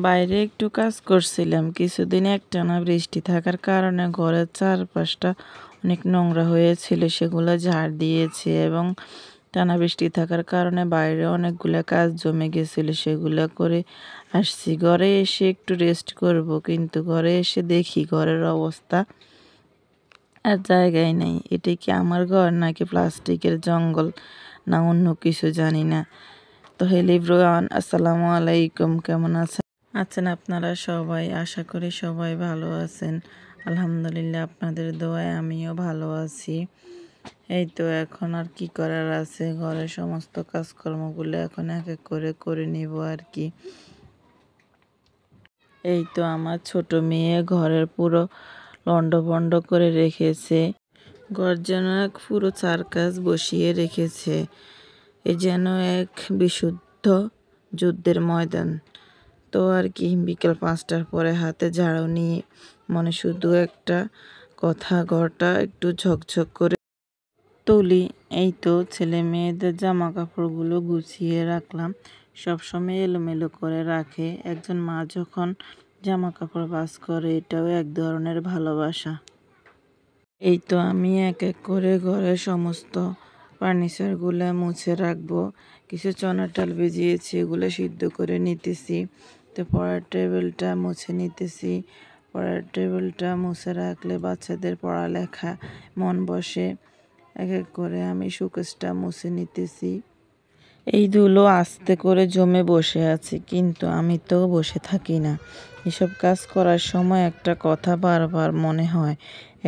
বাইরে একটু কাজ করছিলাম। কিছুদিন একটানা বৃষ্টি থাকার কারণে ঘরের চারপাশটা অনেক নোংরা হয়েছিল, সেগুলো ঝাড় দিয়েছি এবং টানা বৃষ্টি থাকার কারণে বাইরে অনেকগুলো কাজ জমে গেছিল, সেগুলো করে আসছি। ঘরে এসে একটু রেস্ট করব, কিন্তু ঘরে এসে দেখি ঘরের অবস্থা আর জায়গায় নেই। এটা কি আমার ঘর নাকি প্লাস্টিকের জঙ্গল না অন্য কিছু জানি না। তো হ্যালো এভরিওয়ান, আসসালামু আলাইকুম। কেমন আছেন আপনারা সবাই? আশা করি সবাই ভালো আছেন। আলহামদুলিল্লাহ, আপনাদের দোয়ায় আমিও ভালো আছি। এই তো এখন আর কি করার আছে, ঘরের সমস্ত কাজকর্মগুলো এখন এক এক করে নিব আর কি। এই তো আমার ছোট মেয়ে ঘরের পুরো লন্ডভন্ড করে রেখেছে। ঘর যেন এক পুরো সার্কাস বসিয়ে রেখেছে। এ যেন এক বিশুদ্ধ যুদ্ধের ময়দান। তো আর কি, বিকেল 5টার পরে হাতে ঝাড়ু নিয়ে মনে শুধু একটা কথা, ঘরটা একটু ঝকঝক করে তুলি। এই তো ছেলে মেয়েদের জামা কাপড়গুলো গুছিয়ে রাখলাম। সবসময় এলোমেলো করে রাখে। একজন মা যখন জামা কাপড় ভাঁজ করে, এটাও এক ধরনের ভালোবাসা। এই তো আমি এক এক করে ঘরের সমস্ত ফার্নিচারগুলো মুছে রাখবো। কিছু চনার ডাল ভিজিয়েছি, এগুলো সিদ্ধ করে নিতেছি। তো পড়ার টেবিলটা মুছে নিতেছি। পড়ার টেবিলটা মুছে রাখলে বাচ্চাদের পড়ালেখা মন বসে। এক এক করে আমি শোকেসটা মুছে নিতেছি। এই ধুলো আস্তে করে জমে বসে আছে, কিন্তু আমি তো বসে থাকি না। এসব কাজ করার সময় একটা কথা বারবার মনে হয়,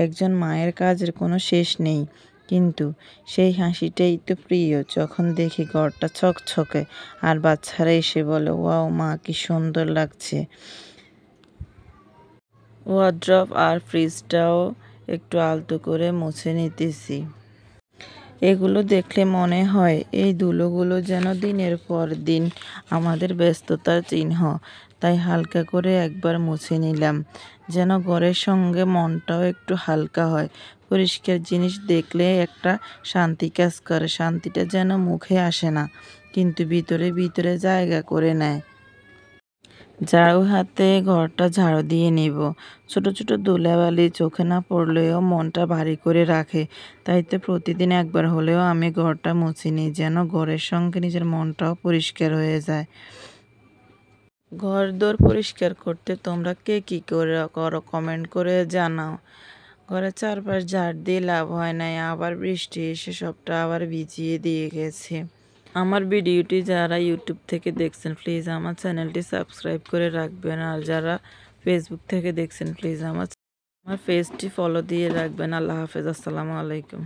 একজন মায়ের কাজের কোনো শেষ নেই, কিন্তু সেই হাসিটাই তো প্রিয় যখন দেখি ঘরটা ছকছকে আর বাচ্চারা এসে বলে, ওয়াও মা, কি সুন্দর লাগছে। ওয়ার্ড্রপ আর ফ্রিজটাও একটু আলতো করে মুছে নিতেছি। এগুলো দেখলে মনে হয় এই ধুলোগুলো যেন দিনের পর দিন আমাদের ব্যস্ততার চিহ্ন। তাই হালকা করে একবার মুছে নিলাম, যেন ঘরের সঙ্গে মনটাও একটু হালকা হয়। পরিষ্কার জিনিস দেখলে একটা শান্তি কাজ করে। শান্তিটা যেন মুখে আসে না, কিন্তু ভিতরে ভিতরে জায়গা করে নেয়। ঝাড়ু হাতে ঘরটা ঝাড়ু দিয়ে নিব। ছোট ছোট ধুলাবালি চোখে না পড়লেও মনটা ভারী করে রাখে। তাই তো প্রতিদিন একবার হলেও আমি ঘরটা মুছে নিই, যেন ঘরের সঙ্গে নিজের মনটাও পরিষ্কার হয়ে যায়। ঘর দোর পরিষ্কার করতে তোমরা কে কী করে করো কমেন্ট করে জানাও। ঘরের চারপাশ ঝাড় দিয়ে লাভ হয় নাই, আবার বৃষ্টি এসে সবটা আবার ভিজিয়ে দিয়ে গেছে। আমার ভিডিওটি যারা ইউটিউব থেকে দেখছেন, প্লিজ আমার চ্যানেলটি সাবস্ক্রাইব করে রাখবেন। আর যারা ফেসবুক থেকে দেখছেন, প্লিজ আমার পেজটি ফলো দিয়ে রাখবেন। আল্লাহ হাফেজ, আসসালামু আলাইকুম।